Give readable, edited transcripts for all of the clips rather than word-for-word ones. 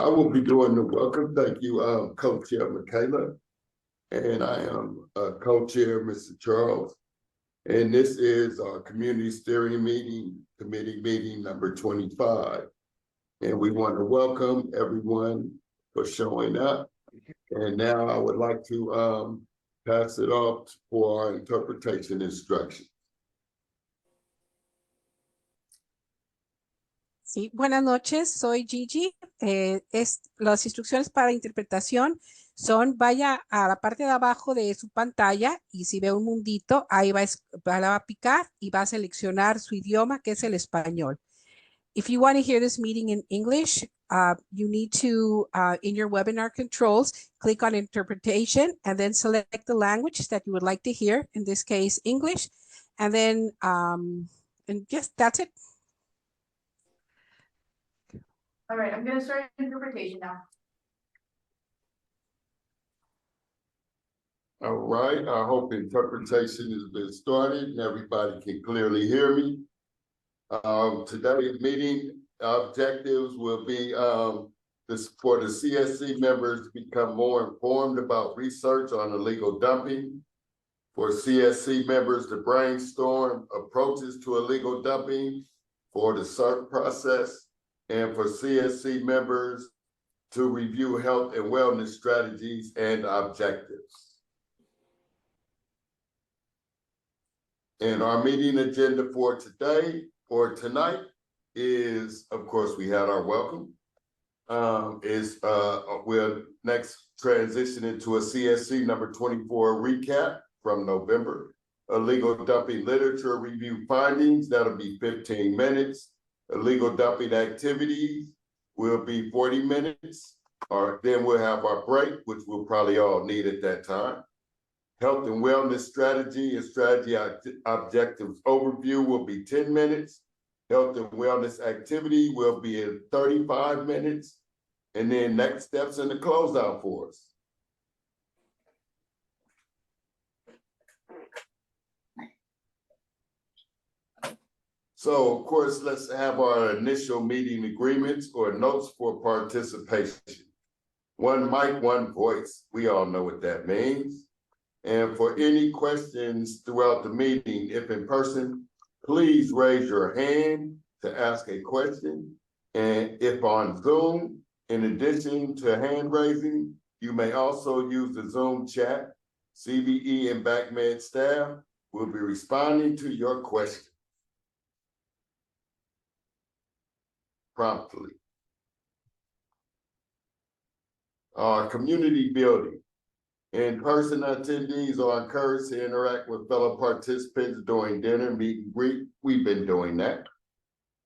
I will be doing the welcome. Thank you, Co-Chair Michaela. And I am Co-Chair, Mr. Charles. And this is our Community Steering Committee meeting number 25. And we want to welcome everyone for showing up. And now I would like to pass it off for our interpretation instructions. Sí, buenas noches, soy Gigi. Las instrucciones para interpretación son, vaya a la parte de abajo de su pantalla y si ve un mundito, ahí va a picar y va a seleccionar su idioma, que es el español. If you want to hear this meeting in English, you need to, in your webinar controls, click on interpretation and then select the language that you would like to hear, in this case, English. And then, and yes, that's it. All right, I'm going to start interpretation now. All right, I hope interpretation has been started and everybody can clearly hear me. Today's meeting objectives will be for the CSC members to become more informed about research on illegal dumping, for CSC members to brainstorm approaches to illegal dumping for the CERT process, and for CSC members to review health and wellness strategies and objectives. And our meeting agenda for today, or tonight, is, of course, we had our welcome. We'll next transition into a CSC number 24 recap from November. Illegal dumping literature review findings, that'll be 15 minutes. Illegal dumping activities will be 40 minutes, or then we'll have our break, which we'll probably all need at that time. Health and wellness strategy and strategy objectives overview will be 10 minutes. Health and wellness activity will be in 35 minutes. And then next steps in the closeout for us. So, of course, let's have our initial meeting agreements or notes for participation. One mic, one voice. We all know what that means. And for any questions throughout the meeting, if in person, please raise your hand to ask a question. And if on Zoom, in addition to hand raising, you may also use the Zoom chat. CVE and BACMed staff will be responding to your question promptly. Community building. In-person attendees are encouraged to interact with fellow participants during dinner, meet and greet. We've been doing that.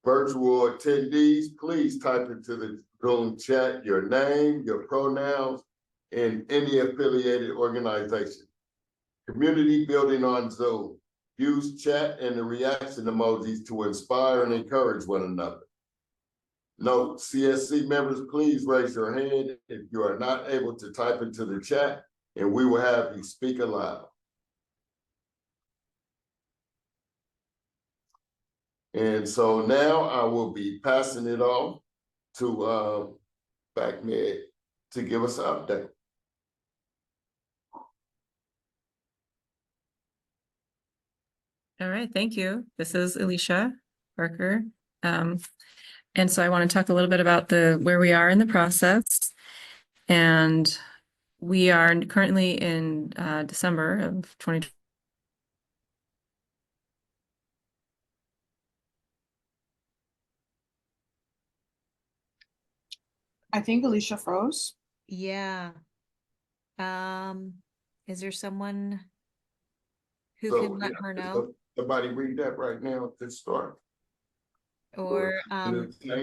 Virtual attendees, please type into the Zoom chat your name, your pronouns, and any affiliated organization. Community building on Zoom. Use chat and the reaction emojis to inspire and encourage one another. Note, CSC members, please raise your hand if you are not able to type into the chat, and we will have you speak aloud. And so now I will be passing it off to BACMed to give us an update. All right, thank you. This is Alicia Parker. And so I want to talk a little bit about where we are in the process. And we are currently in December of 2020. I think Alicia froze. Yeah. Is there someone who can let her know? Somebody read that right now at the start. Or until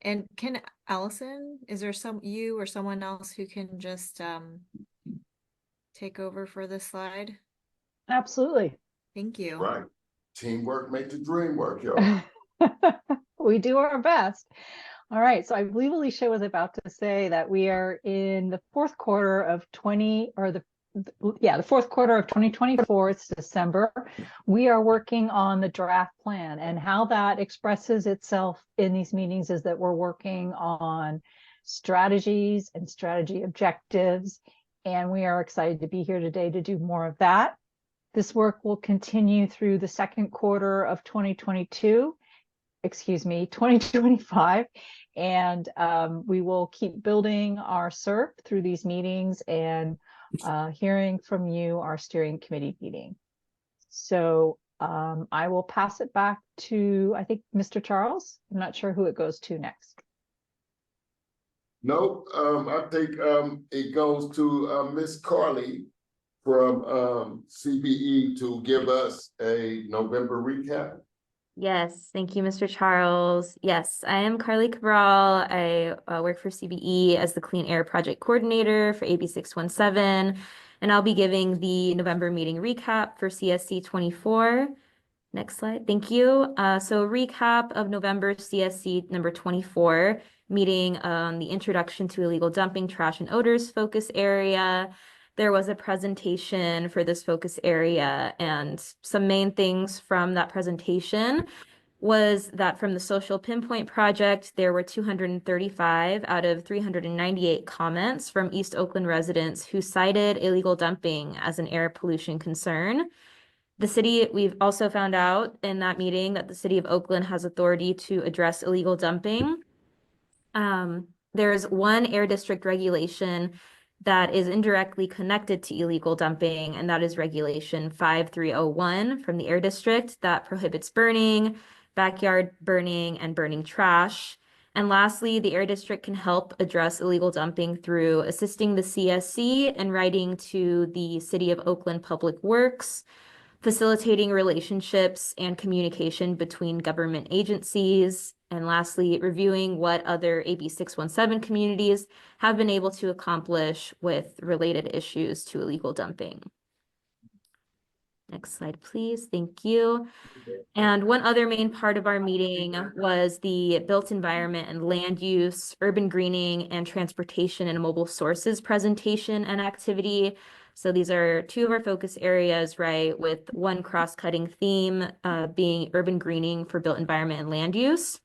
and can Allison, is there you or someone else who can just take over for this slide? Absolutely. Thank you. Right. Teamwork make the dream work, y'all. We do our best. All right. So I believe Alicia was about to say that we are in the fourth quarter of the the fourth quarter of 2024, it's December. We are working on the draft plan, and how that expresses itself in these meetings is that we're working on strategies and strategy objectives, and we are excited to be here today to do more of that. This work will continue through the second quarter of 2025, and we will keep building our SERP through these meetings and hearing from you, our steering committee meeting. So I will pass it back to, I think, Mr. Charles. I'm not sure who it goes to next. Nope, I think it goes to Miss Carly from CBE to give us a November recap. Yes, thank you, Mr. Charles. Yes, I am Carly Cabral. I work for CBE as the Clean Air Project Coordinator for AB 617, and I'll be giving the November meeting recap for CSC 24. Next slide, thank you. So a recap of November CSC number 24, meeting on the Introduction to Illegal Dumping, Trash and Odors focus area. There was a presentation for this focus area, and some main things from that presentation was that from the Social Pinpoint Project, there were 235 out of 398 comments from East Oakland residents who cited illegal dumping as an air pollution concern. We've also found out in that meeting that the city of Oakland has authority to address illegal dumping. There's one air district regulation that is indirectly connected to illegal dumping, and that is Regulation 5301 from the Air District that prohibits burning, backyard burning, and burning trash. And lastly, the Air District can help address illegal dumping through assisting the CSC in writing to the City of Oakland Public Works, facilitating relationships and communication between government agencies, and lastly, reviewing what other AB 617 communities have been able to accomplish with related issues to illegal dumping. Next slide, please. Thank you. And one other main part of our meeting was the built environment and land use, urban greening, and transportation and mobile sources presentation and activity. So these are two of our focus areas, right, with one cross-cutting theme being urban greening for built environment and land use.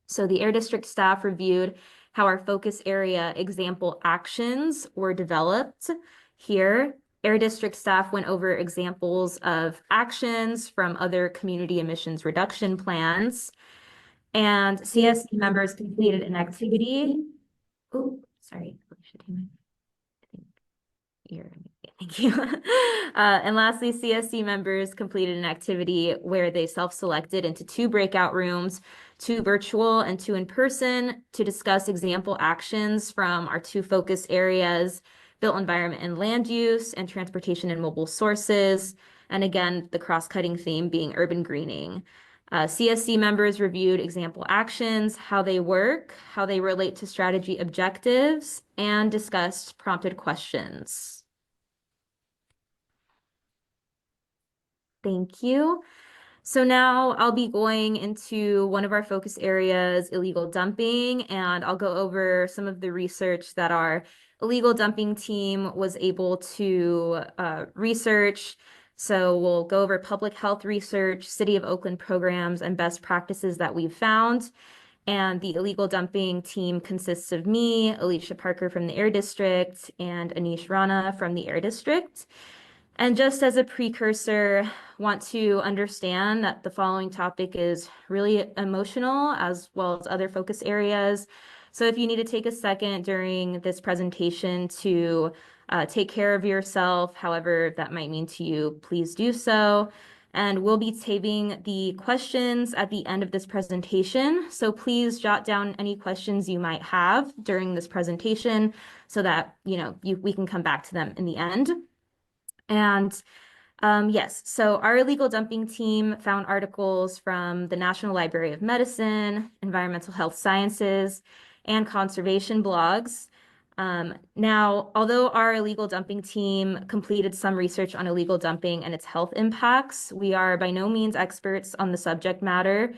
So the Air District staff reviewed how our focus area example actions were developed here. Air District staff went over examples of actions from other community emissions reduction plans, and CSC members completed an activity. Oh, sorry. Thank you. And lastly, CSC members completed an activity where they self-selected into 2 breakout rooms, 2 virtual and 2 in person, to discuss example actions from our 2 focus areas, built environment and land use, and transportation and mobile sources. And again, the cross-cutting theme being urban greening. CSC members reviewed example actions, how they work, how they relate to strategy objectives, and discussed prompted questions. Thank you. So now I'll be going into one of our focus areas, illegal dumping, and I'll go over some of the research that our illegal dumping team was able to research. So we'll go over public health research, City of Oakland programs, and best practices that we've found. And the illegal dumping team consists of me, Alicia Parker from the Air District, and Anish Rana from the Air District. And just as a precursor, want to understand that the following topic is really emotional as well as other focus areas. So if you need to take a second during this presentation to take care of yourself, however that might mean to you, please do so. And we'll be saving the questions at the end of this presentation. So please jot down any questions you might have during this presentation so that, we can come back to them in the end. And yes, so our illegal dumping team found articles from the National Library of Medicine, Environmental Health Sciences, and conservation blogs. Now, although our illegal dumping team completed some research on illegal dumping and its health impacts, we are by no means experts on the subject matter.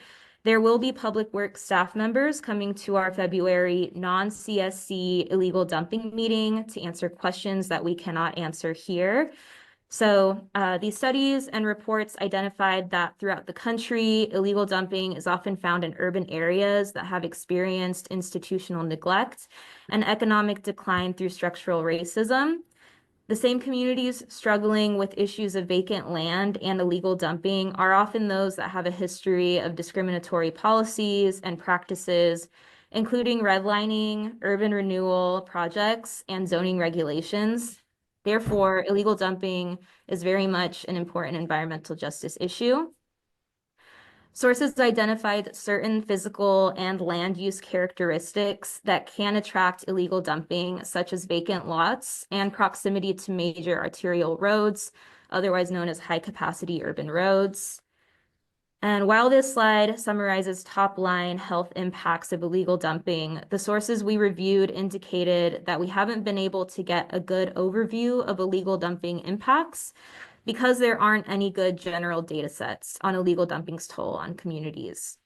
There will be public works staff members coming to our February non-CSC illegal dumping meeting to answer questions that we cannot answer here. So these studies and reports identified that throughout the country, illegal dumping is often found in urban areas that have experienced institutional neglect and economic decline through structural racism. The same communities struggling with issues of vacant land and illegal dumping are often those that have a history of discriminatory policies and practices, including redlining, urban renewal projects, and zoning regulations. Therefore, illegal dumping is very much an important environmental justice issue. Sources identified certain physical and land use characteristics that can attract illegal dumping, such as vacant lots and proximity to major arterial roads, otherwise known as high-capacity urban roads. And while this slide summarizes top-line health impacts of illegal dumping, the sources we reviewed indicated that we haven't been able to get a good overview of illegal dumping impacts because there aren't any good general data sets on illegal dumping's toll on communities.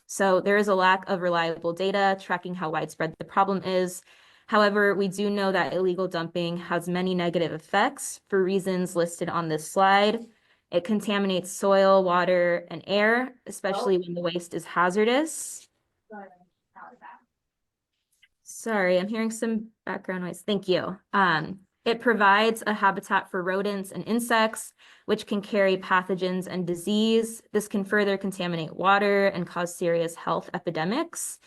So there is a lack of reliable data tracking how widespread the problem is. However, we do know that illegal dumping has many negative effects for reasons listed on this slide. It contaminates soil, water, and air, especially when the waste is hazardous. Sorry, I'm hearing some background noise. Thank you. It provides a habitat for rodents and insects, which can carry pathogens and disease. This can further contaminate water and cause serious health epidemics.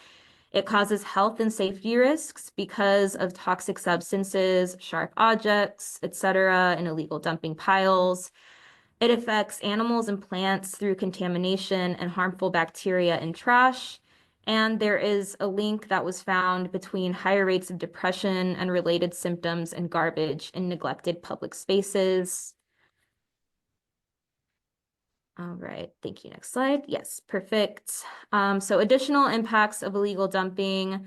It causes health and safety risks because of toxic substances, sharp objects, etc., in illegal dumping piles. It affects animals and plants through contamination and harmful bacteria in trash. And there is a link that was found between higher rates of depression and related symptoms and garbage in neglected public spaces. All right, thank you. Next slide. Yes, perfect. So additional impacts of illegal dumping.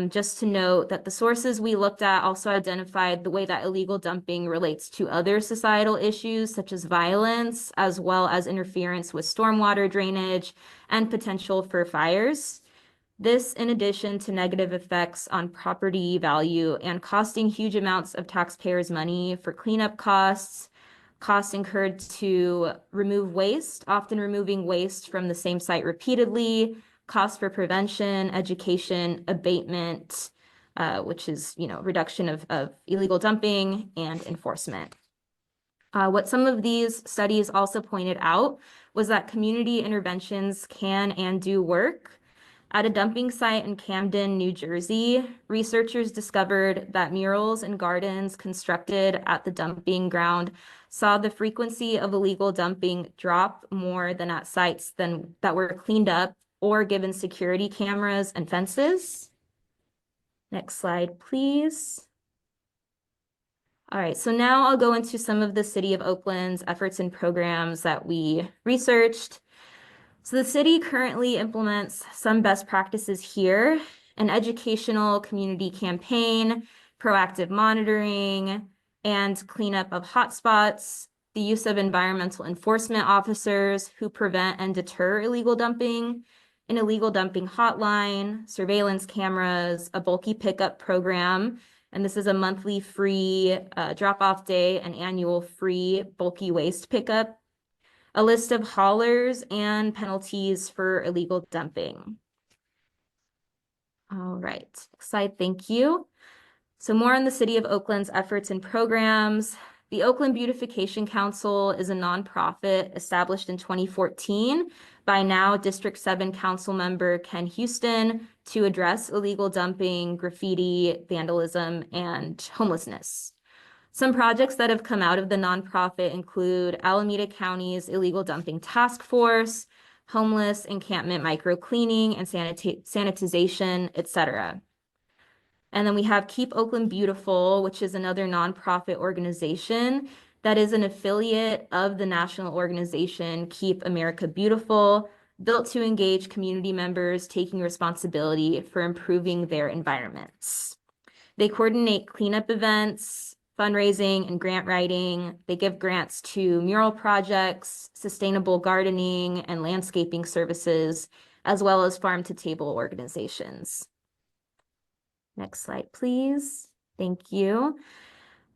Just to note that the sources we looked at also identified the way that illegal dumping relates to other societal issues such as violence, as well as interference with stormwater drainage and potential for fires. This, in addition to negative effects on property value and costing huge amounts of taxpayers' money for cleanup costs, costs incurred to remove waste, often removing waste from the same site repeatedly, costs for prevention, education, abatement, which is, reduction of illegal dumping and enforcement. What some of these studies also pointed out was that community interventions can and do work. At a dumping site in Camden, New Jersey, researchers discovered that murals and gardens constructed at the dumping ground saw the frequency of illegal dumping drop more than at sites that were cleaned up or given security cameras and fences. Next slide, please. All right, so now I'll go into some of the City of Oakland's efforts and programs that we researched. So the city currently implements some best practices here: an educational community campaign, proactive monitoring, and cleanup of hotspots, the use of environmental enforcement officers who prevent and deter illegal dumping, an illegal dumping hotline, surveillance cameras, a bulky pickup program, and this is a monthly free drop-off day, an annual free bulky waste pickup, a list of haulers and penalties for illegal dumping. All right, next slide, thank you. So more on the City of Oakland's efforts and programs. The Oakland Beautification Council is a nonprofit established in 2014 by now District 7 Council member Ken Houston to address illegal dumping, graffiti, vandalism, and homelessness. Some projects that have come out of the nonprofit include Alameda County's Illegal Dumping Task Force, homeless encampment microcleaning and sanitization, etc. And then we have Keep Oakland Beautiful, which is another nonprofit organization that is an affiliate of the national organization Keep America Beautiful, built to engage community members taking responsibility for improving their environments. They coordinate cleanup events, fundraising, and grant writing. They give grants to mural projects, sustainable gardening, and landscaping services, as well as farm-to-table organizations. Next slide, please. Thank you.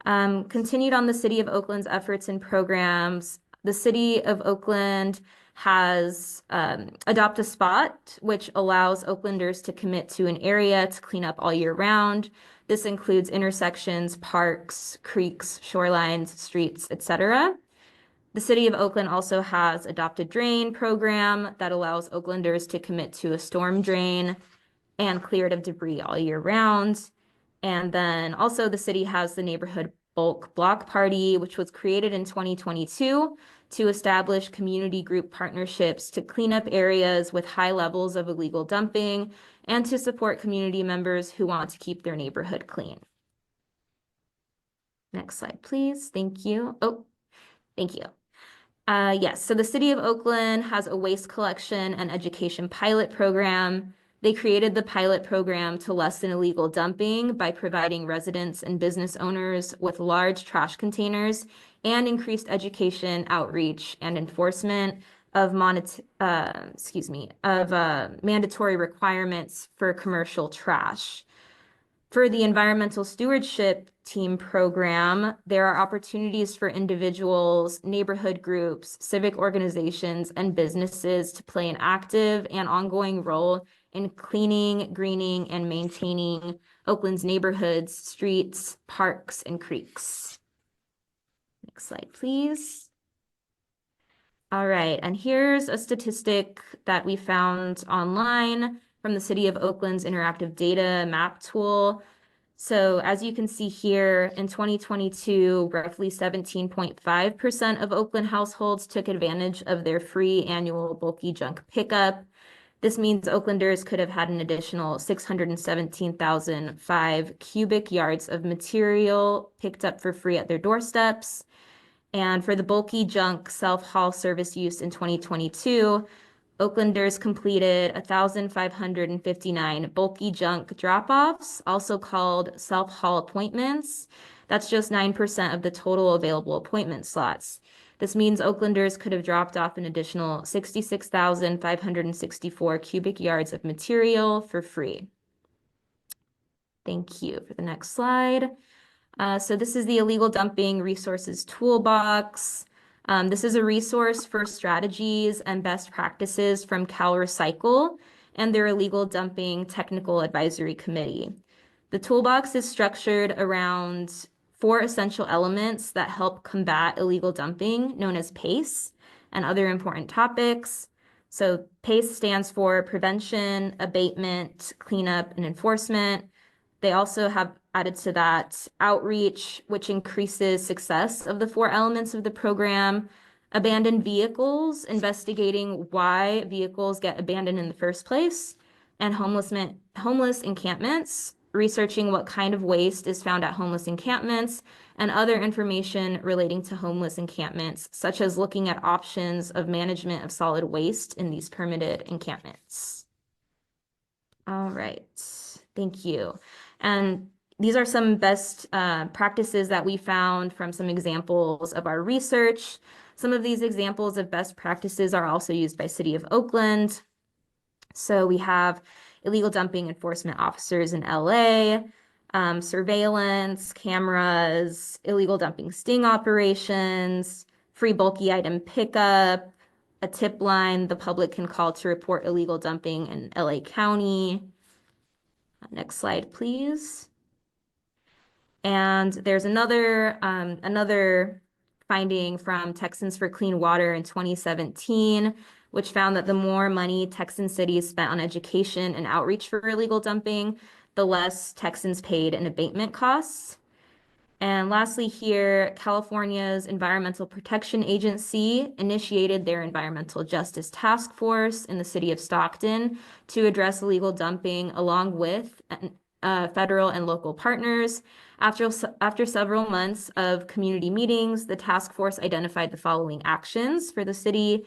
Continued on the City of Oakland's efforts and programs, the City of Oakland has Adopt a Spot, which allows Oaklanders to commit to an area to clean up all year round. This includes intersections, parks, creeks, shorelines, streets, etc. The City of Oakland also has Adopt a Drain program that allows Oaklanders to commit to a storm drain and clear it of debris all year round. And then also the city has the Neighborhood Bulk Block Party, which was created in 2022 to establish community group partnerships to clean up areas with high levels of illegal dumping and to support community members who want to keep their neighborhood clean. Next slide, please. Thank you. Oh, thank you. Yes, so the City of Oakland has a waste collection and education pilot program. They created the pilot program to lessen illegal dumping by providing residents and business owners with large trash containers and increased education, outreach, and enforcement of mandatory requirements for commercial trash. For the environmental stewardship team program, there are opportunities for individuals, neighborhood groups, civic organizations, and businesses to play an active and ongoing role in cleaning, greening, and maintaining Oakland's neighborhoods, streets, parks, and creeks. Next slide, please. All right, and here's a statistic that we found online from the City of Oakland's interactive data map tool. So as you can see here, in 2022, roughly 17.5% of Oakland households took advantage of their free annual bulky junk pickup. This means Oaklanders could have had an additional 617,005 cubic yards of material picked up for free at their doorsteps. And for the bulky junk self-haul service use in 2022, Oaklanders completed 1,559 bulky junk drop-offs, also called self-haul appointments. That's just 9% of the total available appointment slots. This means Oaklanders could have dropped off an additional 66,564 cubic yards of material for free. Thank you. For the next slide. So this is the Illegal Dumping Resources Toolbox. This is a resource for strategies and best practices from Cal Recycle and their Illegal Dumping Technical Advisory Committee. The toolbox is structured around 4 essential elements that help combat illegal dumping, known as PACE, and other important topics. So PACE stands for Prevention, Abatement, Cleanup, and Enforcement. They also have added to that outreach, which increases success of the 4 elements of the program, abandoned vehicles, investigating why vehicles get abandoned in the first place, and homeless encampments, researching what kind of waste is found at homeless encampments, and other information relating to homeless encampments, such as looking at options of management of solid waste in these permitted encampments. All right, thank you. And these are some best practices that we found from some examples of our research. Some of these examples of best practices are also used by City of Oakland. So we have illegal dumping enforcement officers in LA, surveillance, cameras, illegal dumping sting operations, free bulky item pickup, a tip line the public can call to report illegal dumping in LA County. Next slide, please. And there's another finding from Texans for Clean Water in 2017, which found that the more money Texan cities spent on education and outreach for illegal dumping, the less Texans paid in abatement costs. And lastly here, California's Environmental Protection Agency initiated their Environmental Justice Task Force in the city of Stockton to address illegal dumping along with federal and local partners. After several months of community meetings, the task force identified the following actions for the city: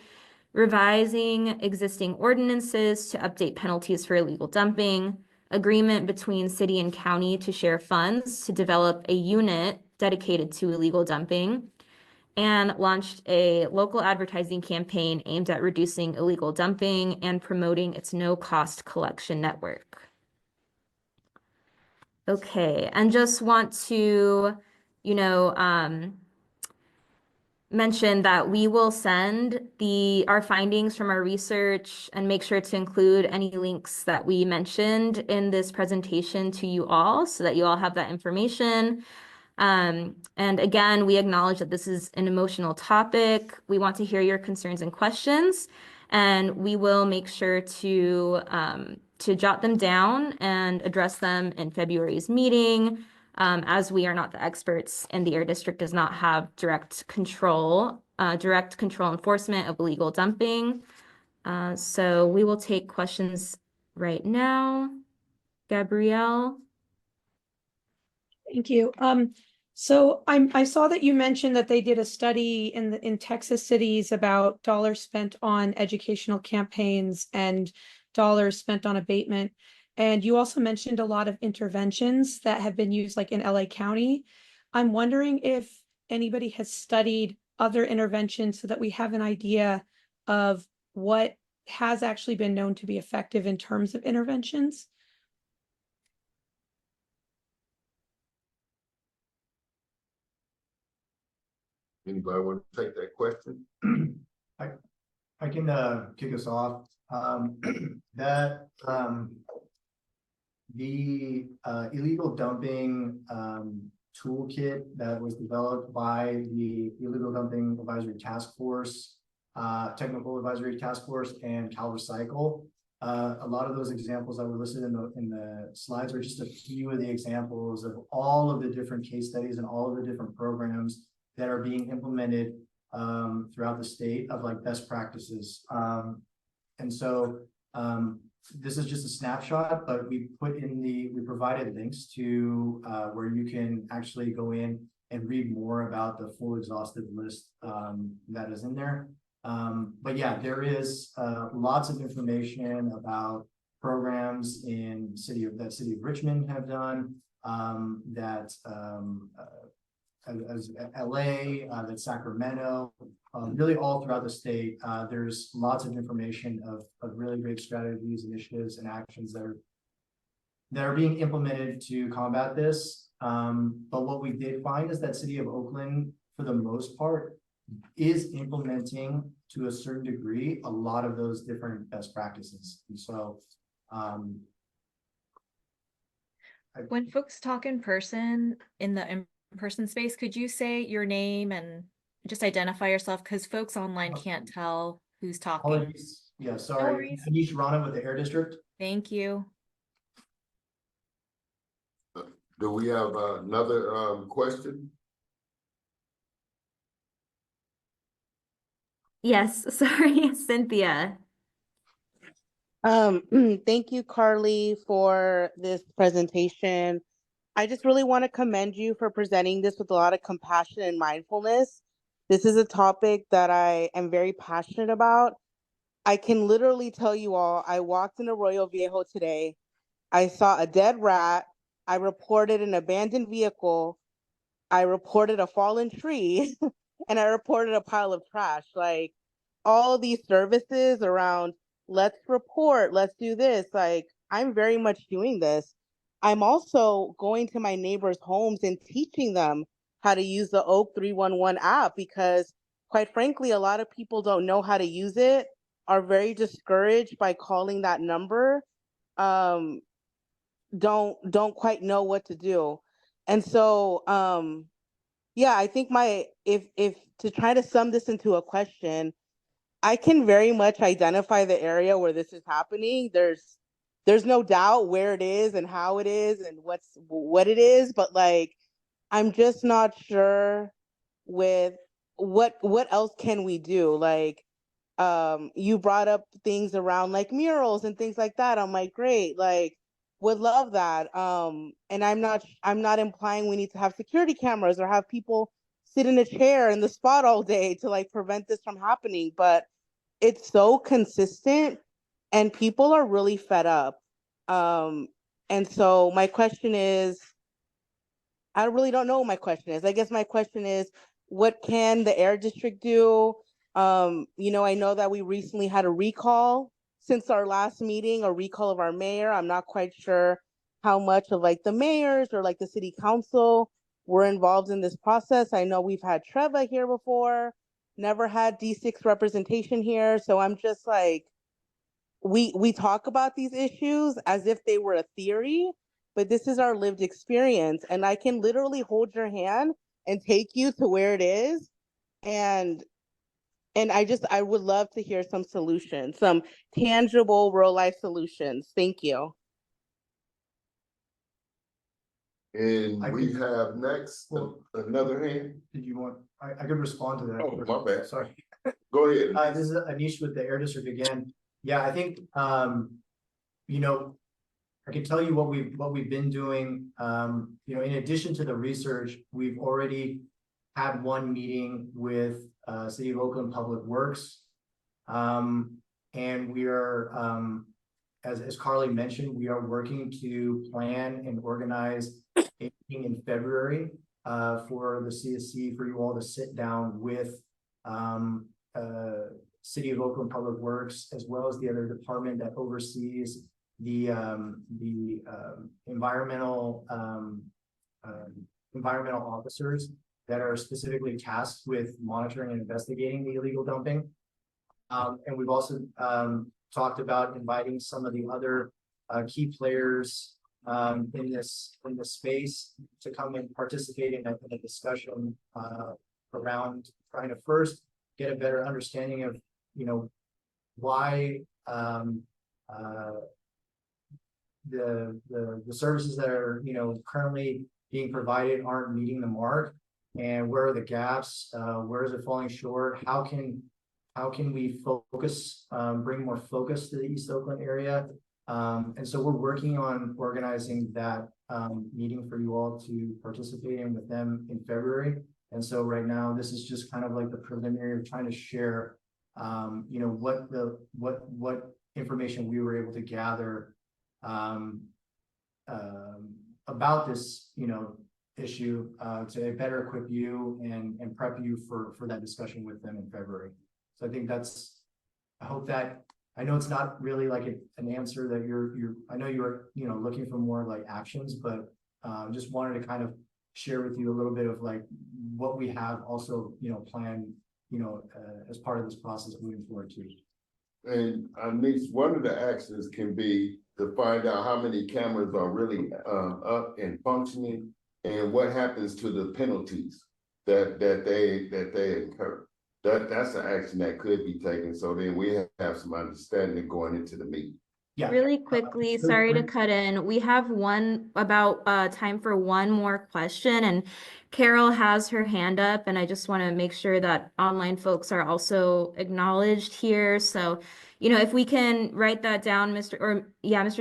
revising existing ordinances to update penalties for illegal dumping, agreement between city and county to share funds to develop a unit dedicated to illegal dumping, and launched a local advertising campaign aimed at reducing illegal dumping and promoting its no-cost collection network. Okay, and just want to, mention that we will send our findings from our research and make sure to include any links that we mentioned in this presentation to you all so that you all have that information. And again, we acknowledge that this is an emotional topic. We want to hear your concerns and questions, and we will make sure to jot them down and address them in February's meeting. As we are not the experts and the Air District does not have direct control enforcement of illegal dumping. So we will take questions right now. Gabrielle? Thank you. So I saw that you mentioned that they did a study in Texas cities about dollars spent on educational campaigns and dollars spent on abatement. And you also mentioned a lot of interventions that have been used like in LA County. I'm wondering if anybody has studied other interventions so that we have an idea of what has actually been known to be effective in terms of interventions. Anybody want to take that question? I can kick us off. The illegal dumping toolkit that was developed by the Illegal Dumping Advisory Task Force, Technical Advisory Task Force, and Cal Recycle. A lot of those examples that were listed in the slides are just a few of the examples of all of the different case studies and all of the different programs that are being implemented throughout the state of like best practices. And so this is just a snapshot, but we provided links to where you can actually go in and read more about the full exhaustive list that is in there. But yeah, there is lots of information about programs in City of Richmond have done, that as LA, that Sacramento, really all throughout the state. There's lots of information of really great strategies, initiatives, and actions that are being implemented to combat this. But what we did find is that City of Oakland, for the most part, is implementing to a certain degree a lot of those different best practices. And so When folks talk in person in the in-person space, could you say your name and just identify yourself? Because folks online can't tell who's talking. apologies. Yeah, sorry. worries. Anish Rana with the Air District. Thank you. Do we have another question? Yes, sorry, Cynthia. Thank you, Carly, for this presentation. I just really want to commend you for presenting this with a lot of compassion and mindfulness. This is a topic that I am very passionate about. I can literally tell you all, I walked in Arroyo Viejo today. I saw a dead rat. I reported an abandoned vehicle. I reported a fallen tree and I reported a pile of trash. Like all of these services around, let's report, let's do this. Like I'm very much doing this. I'm also going to my neighbors' homes and teaching them how to use the Oak 311 app because quite frankly, a lot of people don't know how to use it, are very discouraged by calling that number, don't quite know what to do. And so, yeah, I think if to try to sum this into a question, I can very much identify the area where this is happening. There's no doubt where it is and how it is and what it is, but like, I'm just not sure with what else can we do? Like, you brought up things around like murals and things like that. I'm like, great, like would love that. And I'm not implying we need to have security cameras or have people sit in a chair in the spot all day to like prevent this from happening, but it's so consistent and people are really fed up. And so my question is, I really don't know what my question is. I guess my question is, what can the air district do? You know, I know that we recently had a recall since our last meeting, a recall of our mayor. I'm not quite sure how much of like the mayors or like the city council were involved in this process. I know we've had Treva here before, never had D6 representation here. So I'm just like, we talk about these issues as if they were a theory, but this is our lived experience. And I can literally hold your hand and take you to where it is. And I would love to hear some solutions, some tangible real life solutions. Thank you. And I we can- have next, another hand. Did you want, I could respond to that. Oh, my bad. Sorry. Go ahead. This is Anish with the Air District again. Yeah, I think, you know, I can tell you what we've been doing. You know, in addition to the research, we've already had one meeting with City of Oakland Public Works. And we are, as Carly mentioned, we are working to plan and organize a meeting in February for the CSC, for you all to sit down with City of Oakland Public Works, as well as the other department that oversees the environmental officers that are specifically tasked with monitoring and investigating the illegal dumping. And we've also talked about inviting some of the other key players in this space to come and participate in a discussion around trying to first get a better understanding of, you know, why the services that are, you know, currently being provided aren't meeting the mark, and where are the gaps, where is it falling short, how can we focus, bring more focus to the East Oakland area. And so we're working on organizing that meeting for you all to participate in with them in February. And so right now, this is just kind of like the preliminary of trying to share, you know, what information we were able to gather about this, you know, issue to better equip you and prep you for that discussion with them in February. So I think I hope that, I know it's not really like an answer that I know you're, you know, looking for more like actions, but just wanted to kind of share with you a little bit of like what we have also, you know, planned, you know, as part of this process moving forward too. And at least one of the actions can be to find out how many cameras are really up and functioning, and what happens to the penalties that they incur. That's an action that could be taken. So then we have some understanding going into the meeting. Yeah. Really quickly, sorry to cut in. We have time for one more question, and Carol has her hand up, and I just want to make sure that online folks are also acknowledged here. So, you know, if we can write that down, Mr.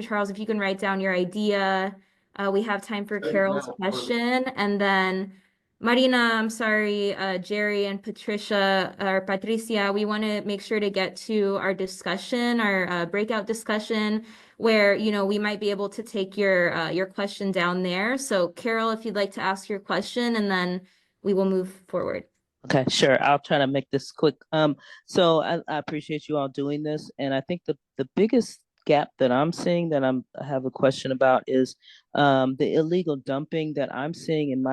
Charles, if you can write down your idea, we have time for Carol's question, and then Marina, I'm sorry, Jerry and Patricia, we want to make sure to get to our discussion, our breakout discussion, where, you know, we might be able to take your question down there. So Carol, if you'd like to ask your question, and then we will move forward. Okay, sure. I'll try to make this quick. So I appreciate you all doing this. And I think the biggest gap that I'm seeing that I have a question about is the illegal dumping that I'm seeing in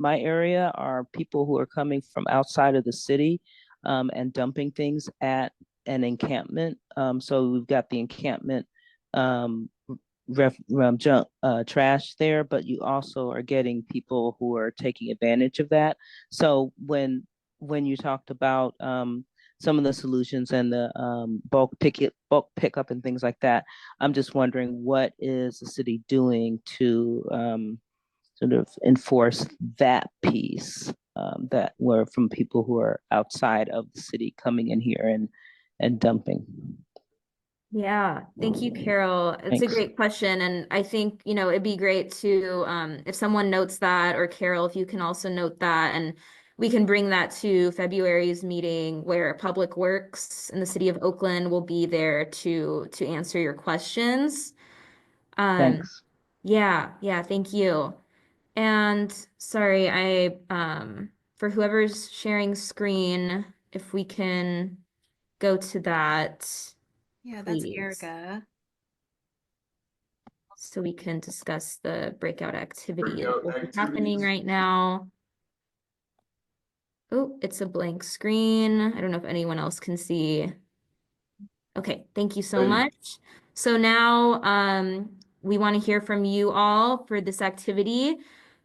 my area are people who are coming from outside of the city and dumping things at an encampment. So we've got the encampment junk trash there, but you also are getting people who are taking advantage of that. So when you talked about some of the solutions and the bulk pickup and things like that, I'm just wondering, what is the city doing to sort of enforce that piece that were from people who are outside of the city coming in here and dumping? Yeah, thank you, Carol. It's Thanks. a great question. And I think, you know, it'd be great to, if someone notes that, or Carol, if you can also note that, and we can bring that to February's meeting where Public Works in the city of Oakland will be there to answer your questions. Thanks. Yeah, thank you. And sorry, for whoever's sharing screen, if we can go to that, Yeah, that's please. Erica. So we can discuss the breakout activity Breakout that is happening activities. right now. Oh, it's a blank screen. I don't know if anyone else can see. Okay, thank you so Hey. much. So now we want to hear from you all for this activity.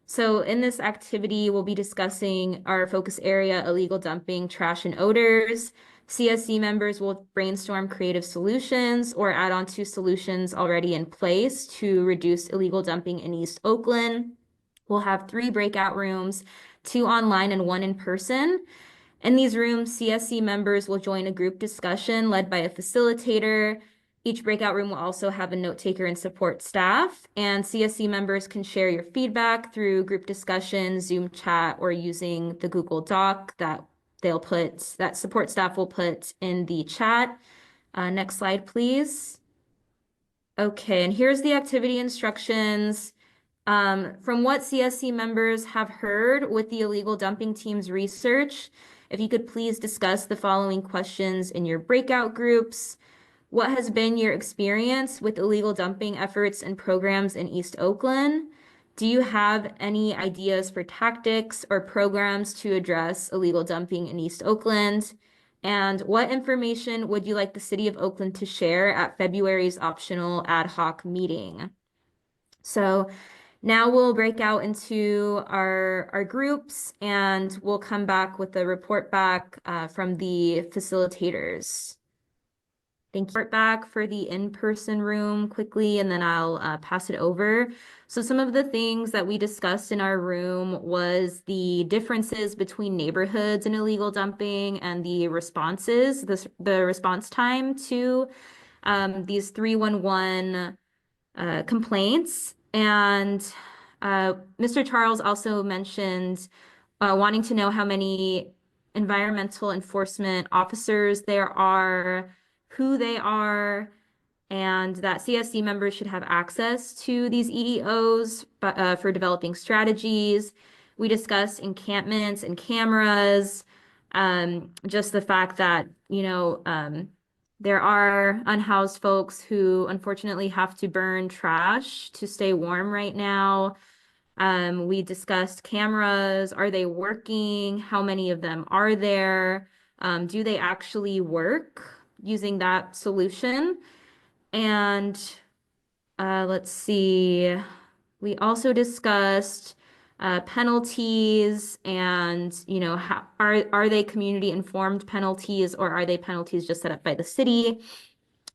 So in this activity, we'll be discussing our focus area, illegal dumping, trash and odors. CSC members will brainstorm creative solutions or add on to solutions already in place to reduce illegal dumping in East Oakland. We'll have 3 breakout rooms, 2 online and 1 in person. In these rooms, CSC members will join a group discussion led by a facilitator. Each breakout room will also have a note taker and support staff, and CSC members can share your feedback through group discussion, Zoom chat, or using the Google Doc that support staff will put in the chat. Next slide, please. Okay, and here's the activity instructions. From what CSC members have heard with the illegal dumping team's research, if you could please discuss the following questions in your breakout groups. What has been your experience with illegal dumping efforts and programs in East Oakland? Do you have any ideas for tactics or programs to address illegal dumping in East Oakland? And what information would you like the City of Oakland to share at February's optional ad hoc meeting? So now we'll break out into our groups and we'll come back with a report back from the facilitators. Thank you. Report back for the in-person room quickly, and then I'll pass it over. So some of the things that we discussed in our room was the differences between neighborhoods and illegal dumping and the responses, the response time to these 311 complaints. And Mr. Charles also mentioned wanting to know how many environmental enforcement officers there are, who they are, and that CSC members should have access to these EEOs for developing strategies. We discussed encampments and cameras, just the fact that, there are unhoused folks who unfortunately have to burn trash to stay warm right now. We discussed cameras. Are they working? How many of them are there? Do they actually work using that solution? And let's see. We also discussed penalties and, how are they community informed penalties or are they penalties just set up by the city?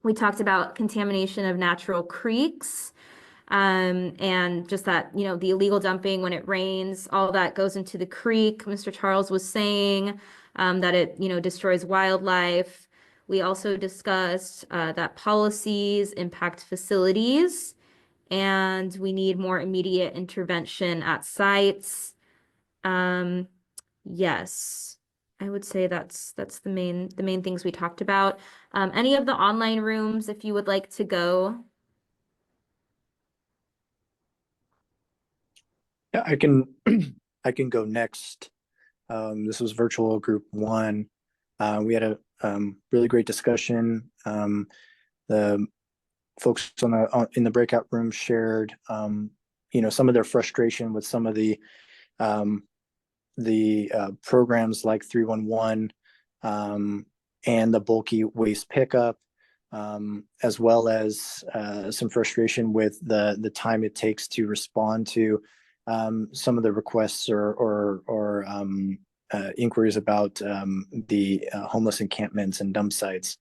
We talked about contamination of natural creeks and just that, the illegal dumping when it rains, all that goes into the creek. Mr. Charles was saying that it, destroys wildlife. We also discussed that policies impact facilities and we need more immediate intervention at sites. Yes, I would say that's the main things we talked about. Any of the online rooms, if you would like to go. Yeah, I can I can go next. This was virtual group 1. We had a really great discussion. The folks in the breakout room shared some of their frustration with some of the programs like 311 and the bulky waste pickup, as well as some frustration with the time it takes to respond to some of the requests or inquiries about the homeless encampments and dump sites.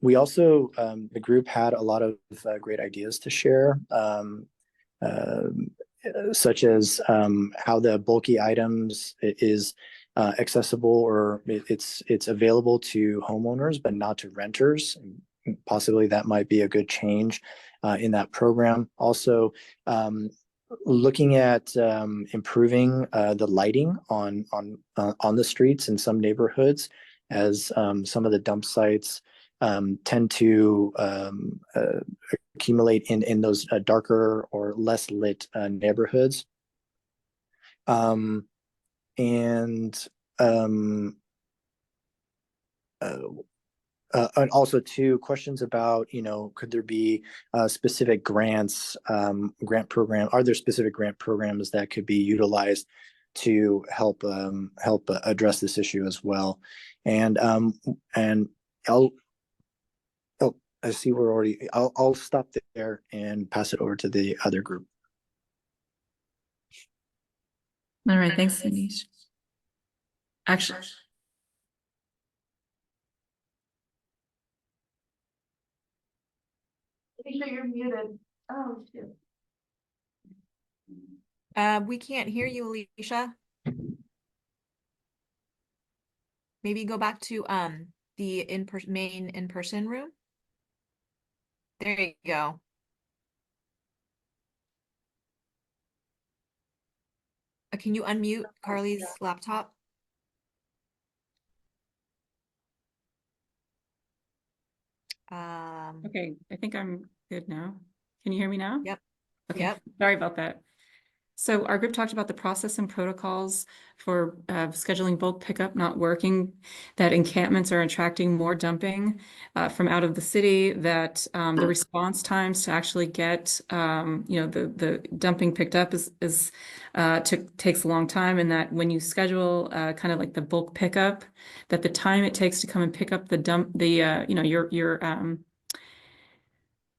We also, the group had a lot of great ideas to share, such as how the bulky items is accessible or it's available to homeowners, but not to renters. Possibly that might be a good change in that program. Also, looking at improving the lighting on the streets in some neighborhoods, as some of the dump sites tend to accumulate in those darker or less lit neighborhoods. and and also two questions about, could there be specific grants, grant program? Are there specific grant programs that could be utilized to help address this issue as well? And I'll oh, I see we're already. I'll stop there and pass it over to the other group. All right, thanks, Anish. Actually, Alicia, you're muted. Oh, shoot. We can't hear you, Alicia. Maybe go back to the main in-person room. There you go. Can you unmute Carly's laptop? okay, I think I'm good now. Can you hear me now? Yep. Okay, Yep. sorry about that. So our group talked about the process and protocols for scheduling bulk pickup not working, that encampments are attracting more dumping from out of the city, that the response times to actually get the dumping picked up takes a long time, and that when you schedule kind of like the bulk pickup, that the time it takes to come and pick up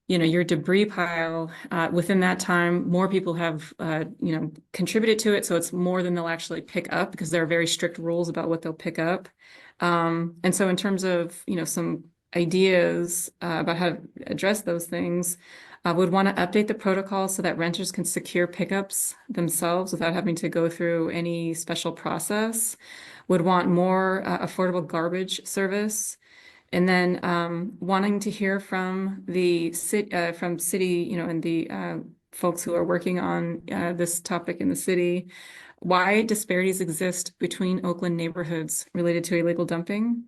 your debris pile, within that time, more people have, contributed to it. So it's more than they'll actually pick up because there are very strict rules about what they'll pick up. And so in terms of, some ideas about how to address those things, would want to update the protocol so that renters can secure pickups themselves without having to go through any special process. Would want more affordable garbage service. And then wanting to hear from the city, and the folks who are working on this topic in the city, why disparities exist between Oakland neighborhoods related to illegal dumping.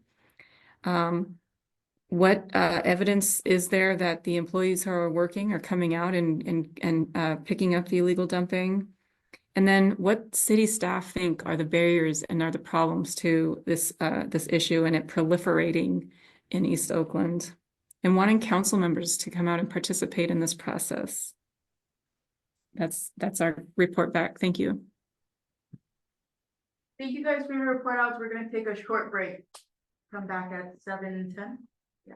What evidence is there that the employees who are working are coming out and picking up the illegal dumping? And then what city staff think are the barriers and are the problems to this issue and it proliferating in East Oakland, and wanting council members to come out and participate in this process. That's our report back. Thank you. Thank you guys for your report outs. We're gonna take a short break. Come back at 7:10. Yeah.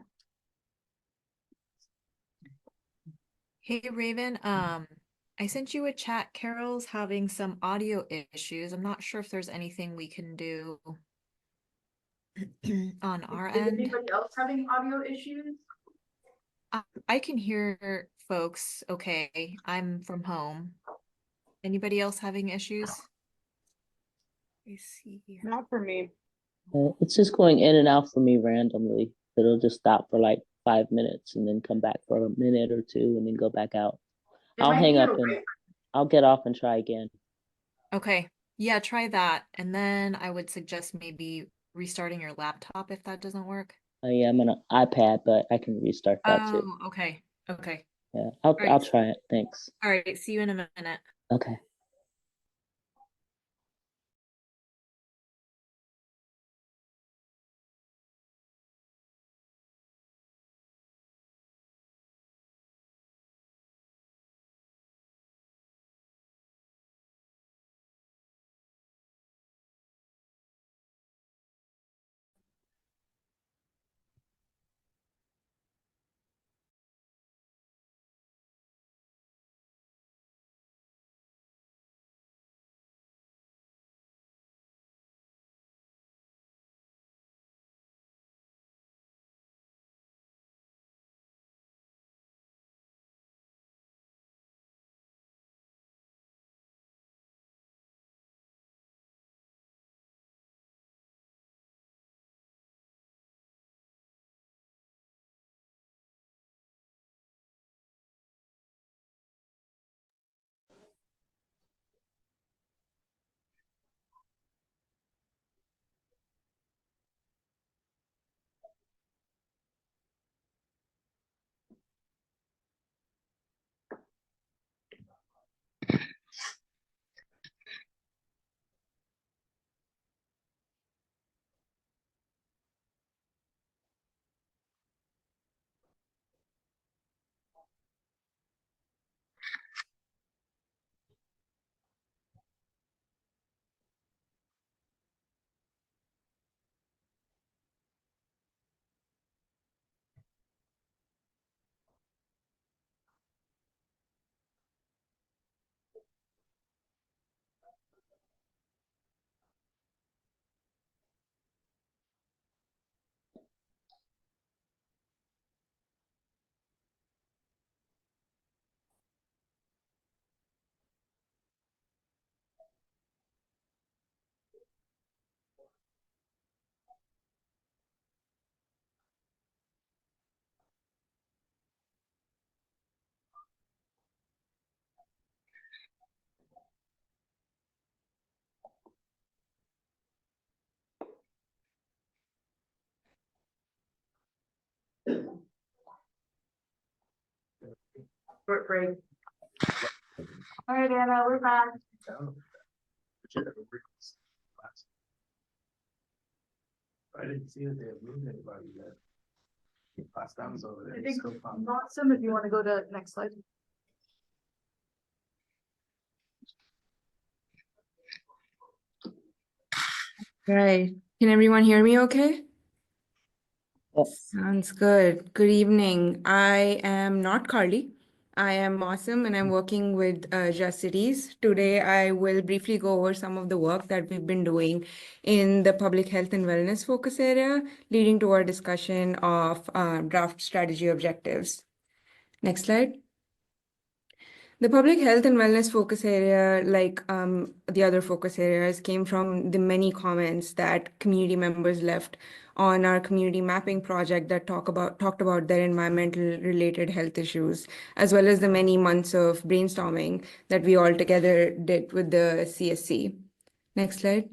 Hey, Raven, I sent you a chat. Carol's having some audio issues. I'm not sure if there's anything we can do on our Is end. anybody else having audio issues? I can hear folks okay. I'm from home. Anybody else having issues? Let me see here. Not for me. It's just going in and out for me randomly. It'll just stop for like 5 minutes and then come back for a minute or two and then go back out. I'll hang up and I'll get off and try again. Okay. Yeah, try that. And then I would suggest maybe restarting your laptop if that doesn't work. Yeah, I'm on an iPad, but I can restart that too. Oh, okay. Okay. Yeah, I'll try it. Thanks. All right. See you in a minute. Okay. short break. All right, Anna, we're back. I didn't see that they had moved anybody yet. Last time I was over there. I it was think still fun. Awesome, if you want to go to next slide. Right. Can everyone hear me okay? Yes. Sounds good. Good evening. I am not Carly. I am Awesome and I'm working with Just Cities. Today, I will briefly go over some of the work that we've been doing in the public health and wellness focus area, leading to our discussion of draft strategy objectives. Next slide. The public health and wellness focus area, like the other focus areas, came from the many comments that community members left on our community mapping project that talked about their environmental related health issues, as well as the many months of brainstorming that we all together did with the CSC. Next slide.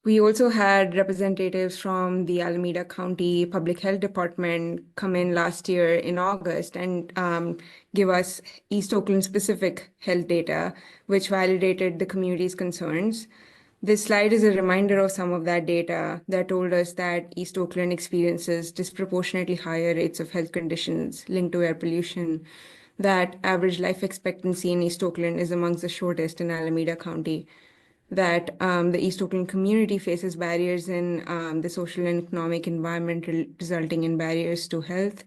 We also had representatives from the Alameda County Public Health Department come in last year in August and give us East Oakland specific health data, which validated the community's concerns. This slide is a reminder of some of that data that told us that East Oakland experiences disproportionately higher rates of health conditions linked to air pollution, that average life expectancy in East Oakland is amongst the shortest in Alameda County, that the East Oakland community faces barriers in the social and economic environment resulting in barriers to health,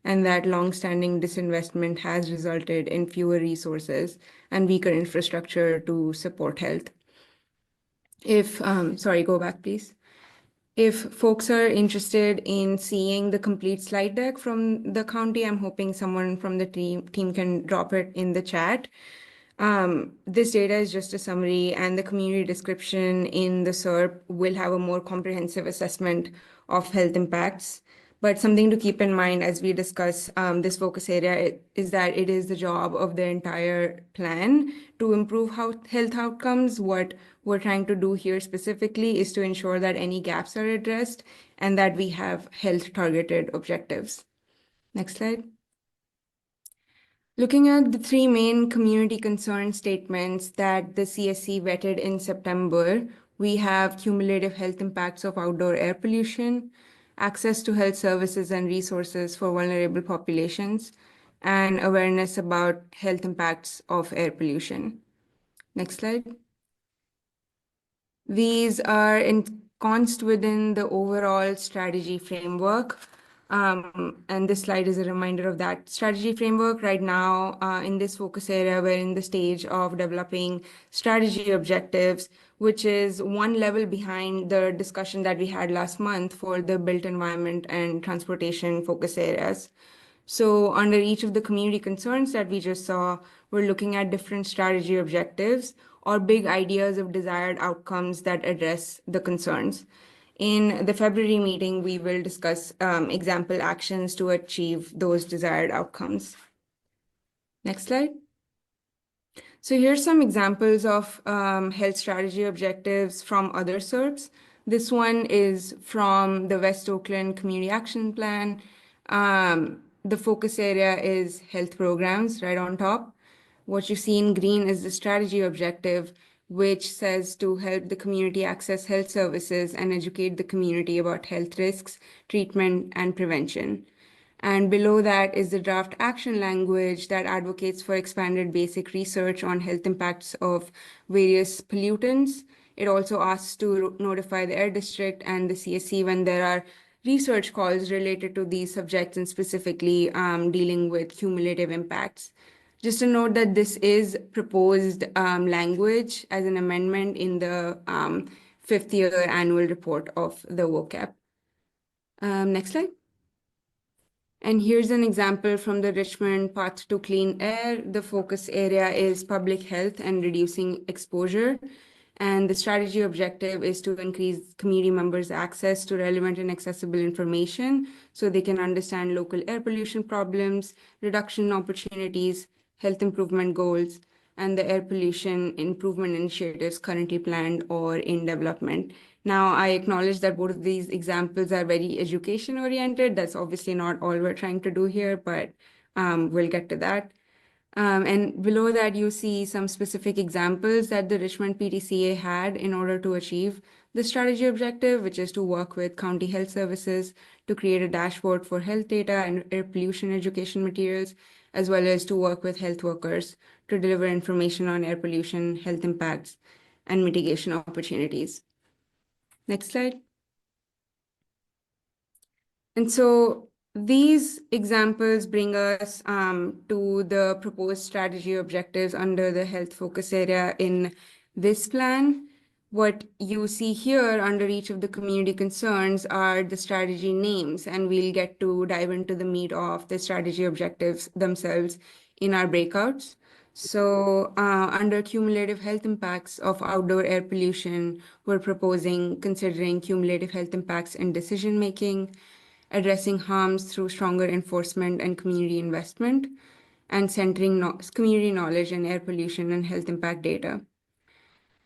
and that longstanding disinvestment has resulted in fewer resources and weaker infrastructure to support health. Sorry, go back, please. If folks are interested in seeing the complete slide deck from the county, I'm hoping someone from the team can drop it in the chat. This data is just a summary, and the community description in the SERP will have a more comprehensive assessment of health impacts. But something to keep in mind as we discuss this focus area is that it is the job of the entire plan to improve health outcomes. What we're trying to do here specifically is to ensure that any gaps are addressed and that we have health targeted objectives. Next slide. Looking at the three main community concern statements that the CSC vetted in September, we have cumulative health impacts of outdoor air pollution, access to health services and resources for vulnerable populations, and awareness about health impacts of air pollution. Next slide. These are ensconced within the overall strategy framework. And this slide is a reminder of that strategy framework. Right now, in this focus area, we're in the stage of developing strategy objectives, which is one level behind the discussion that we had last month for the built environment and transportation focus areas. So under each of the community concerns that we just saw, we're looking at different strategy objectives or big ideas of desired outcomes that address the concerns. In the February meeting, we will discuss example actions to achieve those desired outcomes. Next slide. So here's some examples of health strategy objectives from other SERPs. This one is from the West Oakland Community Action Plan. The focus area is health programs right on top. What you see in green is the strategy objective, which says to help the community access health services and educate the community about health risks, treatment, and prevention. And below that is the draft action language that advocates for expanded basic research on health impacts of various pollutants. It also asks to notify the Air District and the CSC when there are research calls related to these subjects and specifically dealing with cumulative impacts. Just a note that this is proposed language as an amendment in the 5th year annual report of the WOCAP. Next slide. And here's an example from the Richmond Path to Clean Air. The focus area is public health and reducing exposure. And the strategy objective is to increase community members' access to relevant and accessible information so they can understand local air pollution problems, reduction opportunities, health improvement goals, and the air pollution improvement initiatives currently planned or in development. Now, I acknowledge that both of these examples are very education oriented. That's obviously not all we're trying to do here, but We'll get to that. And below that, you see some specific examples that the Richmond PDCA had in order to achieve the strategy objective, which is to work with county health services to create a dashboard for health data and air pollution education materials, as well as to work with health workers to deliver information on air pollution, health impacts, and mitigation opportunities. Next slide. And so these examples bring us to the proposed strategy objectives under the health focus area in this plan. What you see here under each of the community concerns are the strategy names, and we'll get to dive into the meat of the strategy objectives themselves in our breakouts. So under cumulative health impacts of outdoor air pollution, we're proposing considering cumulative health impacts in decision making, addressing harms through stronger enforcement and community investment, and centering community knowledge in air pollution and health impact data.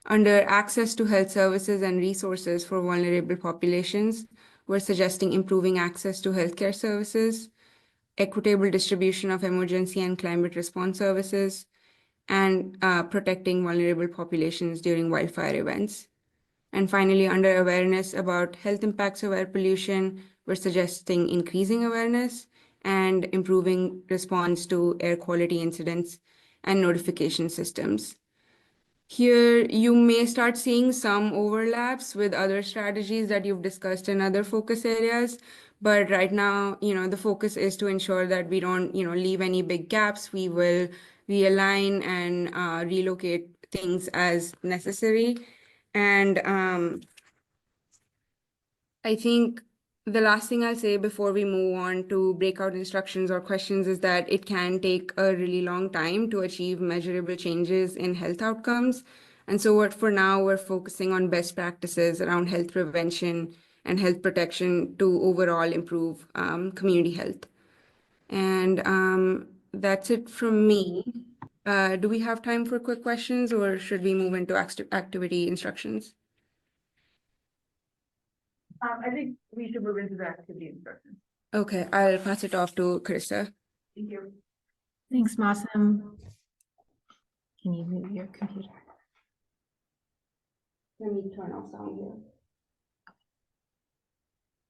Under access to health services and resources for vulnerable populations, we're suggesting improving access to healthcare services, equitable distribution of emergency and climate response services, and protecting vulnerable populations during wildfire events. And finally, under awareness about health impacts of air pollution, we're suggesting increasing awareness and improving response to air quality incidents and notification systems. Here, you may start seeing some overlaps with other strategies that you've discussed in other focus areas. But right now, the focus is to ensure that we don't, leave any big gaps. We will realign and relocate things as necessary. And I think the last thing I'll say before we move on to breakout instructions or questions is that it can take a really long time to achieve measurable changes in health outcomes. And so for now, we're focusing on best practices around health prevention and health protection to overall improve community health. And that's it from me. Do we have time for quick questions, or should we move into activity instructions? I think we should move into the activity instructions. Okay, I'll pass it off to Krista. Thank you. Thanks, Massam. Can you move your computer? Let me turn off sound here.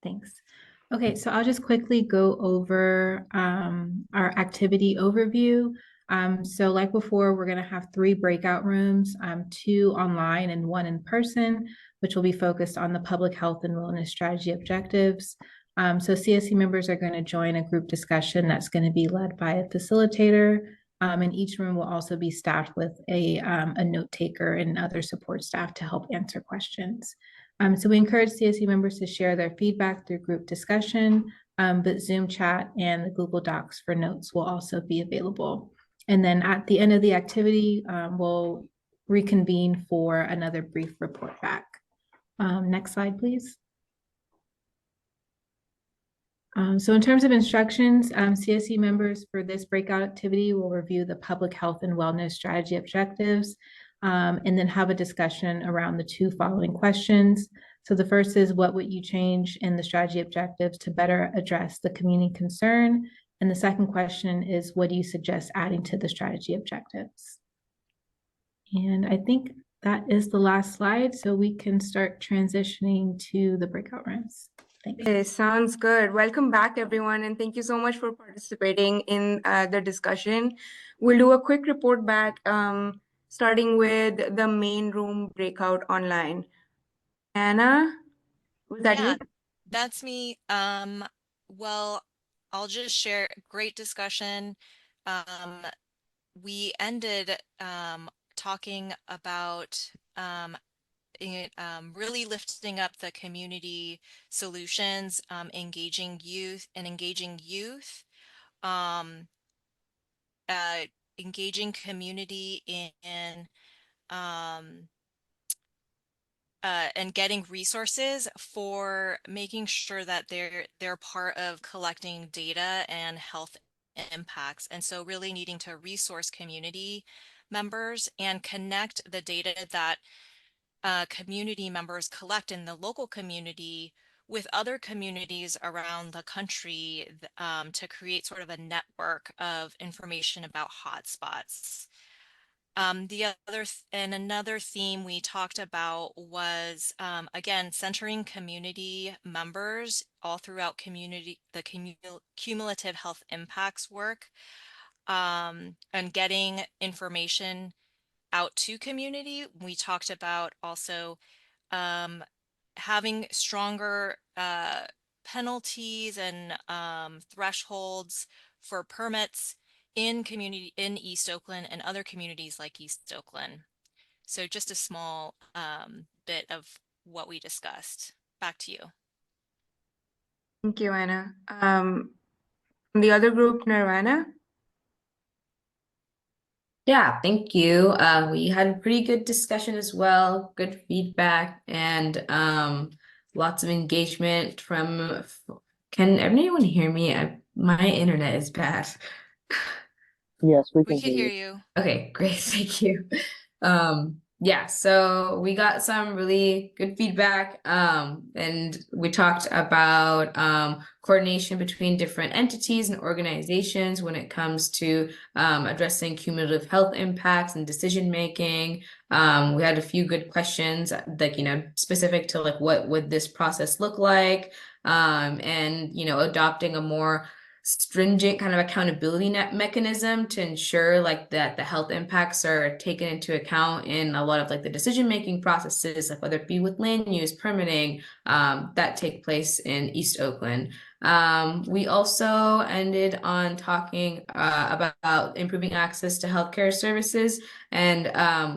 Thanks. Okay, so I'll just quickly go over our activity overview. So like before, we're going to have 3 breakout rooms, 2 online and 1 in person, which will be focused on the public health and wellness strategy objectives. So CSC members are going to join a group discussion that's going to be led by a facilitator. And each room will also be staffed with a note taker and other support staff to help answer questions. So we encourage CSC members to share their feedback through group discussion, but Zoom chat and the Google Docs for notes will also be available. And then at the end of the activity, we'll reconvene for another brief report back. Next slide, please. So in terms of instructions, CSC members for this breakout activity will review the public health and wellness strategy objectives, and then have a discussion around the 2 following questions. So the first is, what would you change in the strategy objectives to better address the community concern? And the second question is, what do you suggest adding to the strategy objectives? And I think that is the last slide, so we can start transitioning to the breakout rooms. Thanks. Okay, sounds good. Welcome back, everyone, and thank you so much for participating in the discussion. We'll do a quick report back, starting with the main room breakout online. Anna, was that you? That's me. Well, I'll just share great discussion. We ended talking about really lifting up the community solutions, engaging youth, engaging community in and getting resources for making sure that they're part of collecting data and health impacts. And so really needing to resource community members and connect the data that community members collect in the local community with other communities around the country to create sort of a network of information about hotspots. Another theme we talked about was, again, centering community members all throughout cumulative health impacts work, and getting information out to community. We talked about also having stronger penalties and thresholds for permits in East Oakland and other communities like East Oakland. So just a small bit of what we discussed. Back to you. Thank you, Anna. The other group, Nirvana. Yeah, thank you. We had a pretty good discussion as well, good feedback, and lots of engagement from. Can anyone hear me? My internet is bad. Yes, we We can could hear hear you. you. Okay, great, thank you. Yeah, so we got some really good feedback, and we talked about coordination between different entities and organizations when it comes to addressing cumulative health impacts and decision making. We had a few good questions, like, you know, specific to like what would this process look like, and, you know, adopting a more stringent kind of accountability mechanism to ensure like that the health impacts are taken into account in a lot of like the decision-making processes, like whether it be with land use, permitting, that take place in East Oakland. We also ended on talking about improving access to healthcare services. And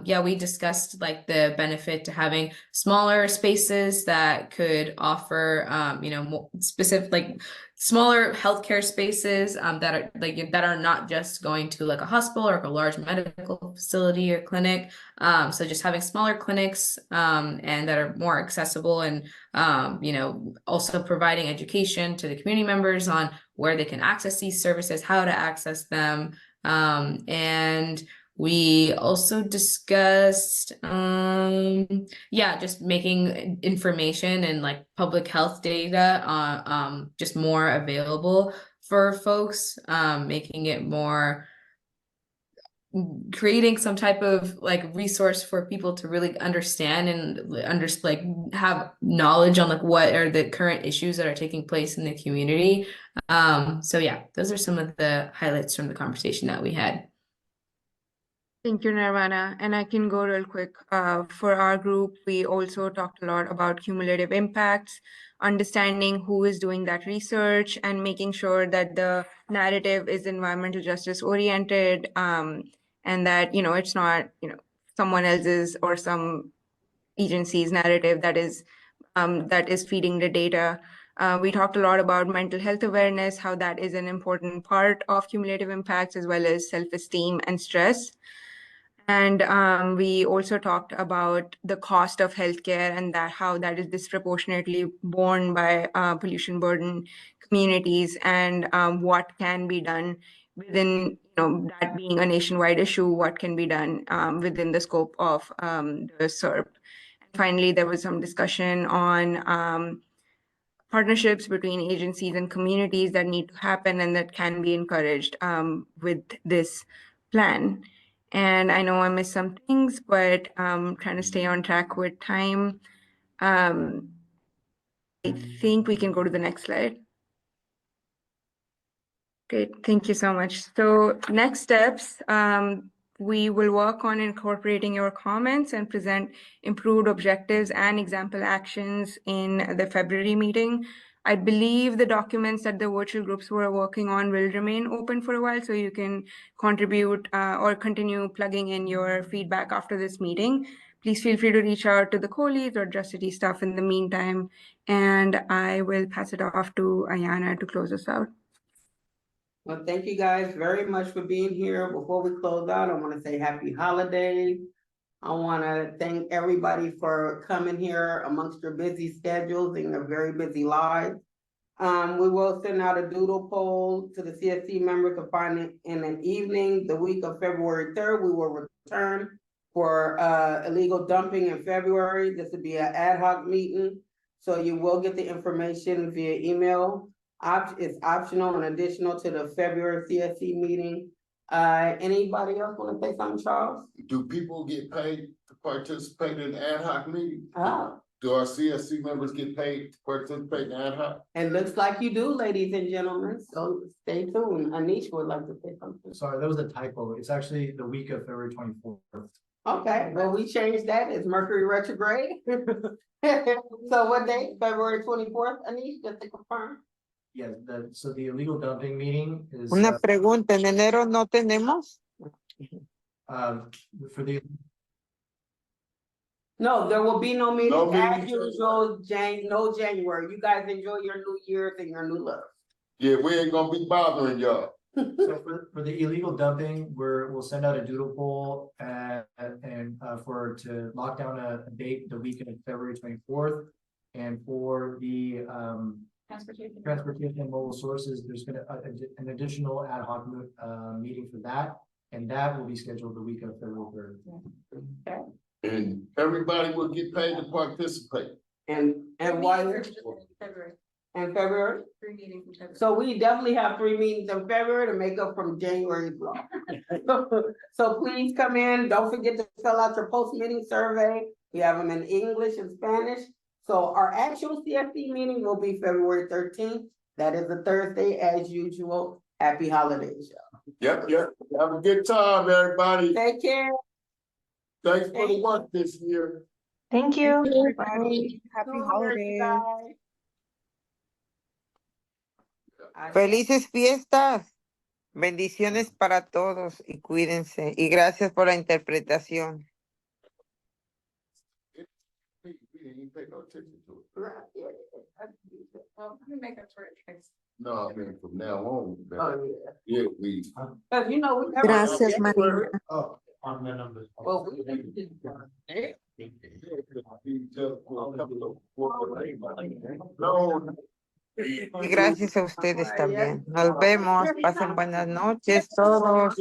yeah, we discussed like the benefit to having smaller spaces that could offer, you know, more specific, like smaller healthcare spaces that are not just going to like a hospital or a large medical facility or clinic. So just having smaller clinics and that are more accessible, and you know, also providing education to the community members on where they can access these services, how to access them, and we also discussed, yeah, just making information and like public health data just more available for folks, making it more, creating some type of like resource for people to really understand and like have knowledge on like what are the current issues that are taking place in the community. So yeah, those are some of the highlights from the conversation that we had. Thank you, Nirvana. And I can go real quick. For our group, we also talked a lot about cumulative impacts, understanding who is doing that research, and making sure that the narrative is environmental justice oriented, and that, you know, it's not, you know, someone else's or some agency's narrative that is feeding the data. We talked a lot about mental health awareness, how that is an important part of cumulative impacts, as well as self-esteem and stress. And we also talked about the cost of healthcare and that how that is disproportionately borne by pollution burden communities, and what can be done within, you know, that being a nationwide issue, what can be done within the scope of the SERP. And finally, there was some discussion on partnerships between agencies and communities that need to happen and that can be encouraged with this plan. And I know I missed some things, but trying to stay on track with time. I think we can go to the next slide. Great, thank you so much. So next steps, we will work on incorporating your comments and present improved objectives and example actions in the February meeting. I believe the documents that the virtual groups were working on will remain open for a while, so you can contribute or continue plugging in your feedback after this meeting. Please feel free to reach out to the co-leads or Just City staff in the meantime, and I will pass it off to Ayana to close us out. Well, thank you guys very much for being here. Before we close out, I want to say happy holidays. I want to thank everybody for coming here amongst your busy schedules and your very busy lives. We will send out a doodle poll to the CSC members to find it in an evening. The week of February 3rd, we will return for illegal dumping in February. This will be an ad hoc meeting. So you will get the information via email. It's optional and additional to the February CSC meeting. Anybody else want to say something, Charles? Do people get paid to participate in ad hoc meetings? Oh, Do our CSC members get paid to participate in ad hoc? it looks like you do, ladies and gentlemen, so stay tuned. Anisha would like to say something. Sorry, that was a typo. It's actually the week of February 24th. Okay, well, we changed that. It's Mercury retrograde. So what day? February 24th, Anisha, just to confirm? Yeah, so the illegal dumping meeting is Una pregunta, ¿en enero no tenemos? for the No, there will be no meeting No as meeting. usual, no January. You guys enjoy your new years and your new love. Yeah, we ain't gonna be bothering y'all. so for the illegal dumping, we'll send out a doodle poll to lock down a date the week of February 24th. And for the transportation and mobile sources, there's gonna an additional ad hoc meeting for that, and that will be scheduled the week of February 3rd. Okay. And everybody will get paid to participate. And why? February, In February? 3 meetings in February. So we definitely have 3 meetings in February to make up from January's block. So please come in. Don't forget to fill out your post-meeting survey. We have them in English and Spanish. So our actual CSC meeting will be February 13th. That is a Thursday as usual. Happy holidays, y'all. Yep. Have a good time, everybody. Take care. Thanks for the work this year. Thank you. Bye. Happy No worries, holidays. guys. Felices fiestas. Bendiciones para todos y cuídense. Y gracias por la interpretación. We didn't even pay no attention to it. Well, let me make up for it. No, I mean, from now on. Oh, Yeah, we. Cause you know, we never. Gracias, Marina. Oh. On the numbers. Well, No. Y gracias a ustedes también. Nos vemos. Pasen buenas noches todos.